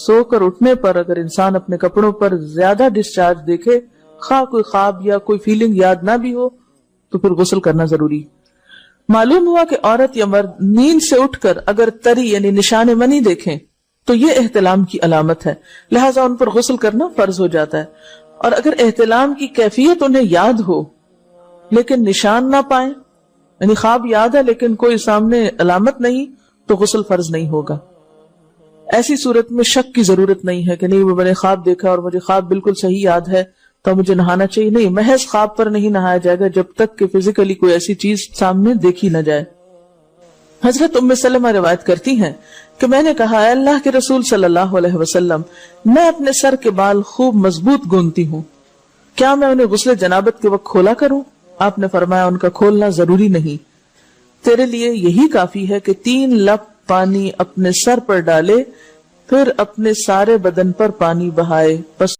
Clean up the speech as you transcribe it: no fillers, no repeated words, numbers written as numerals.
سو کر اٹھنے پر اگر انسان اپنے کپڑوں پر زیادہ ڈسچارج دیکھے، خواہ کوئی خواب یا کوئی فیلنگ یاد نہ بھی ہو، تو پھر غسل کرنا ضروری۔ معلوم ہوا کہ عورت یا مرد نیند سے اٹھ کر اگر تری یعنی نشان منی دیکھیں تو یہ احتلام کی علامت ہے، لہٰذا ان پر غسل کرنا فرض ہو جاتا ہے۔ اور اگر احتلام کی کیفیت انہیں یاد ہو لیکن نشان نہ پائیں، یعنی خواب یاد ہے لیکن کوئی سامنے علامت نہیں، تو غسل فرض نہیں ہوگا۔ ایسی صورت میں شک کی ضرورت نہیں ہے کہ نہیں میں نے خواب دیکھا اور مجھے خواب بالکل صحیح یاد ہے تو مجھے نہانا چاہیے، نہیں، محض خواب پر نہیں نہایا جائے گا جب تک کہ فزیکلی کوئی ایسی چیز سامنے دیکھی نہ جائے۔ حضرت ام سلمہ روایت کرتی ہیں کہ میں نے کہا، اے اللہ کے رسول صلی اللہ علیہ وسلم، میں اپنے سر کے بال خوب مضبوط گوندتی ہوں، کیا میں انہیں غسل جنابت کے وقت کھولا کروں؟ آپ نے فرمایا، ان کا کھولنا ضروری نہیں، تیرے لیے یہی کافی ہے کہ 3 لپ پانی اپنے سر پر ڈالے، پھر اپنے سارے بدن پر پانی بہائے، پس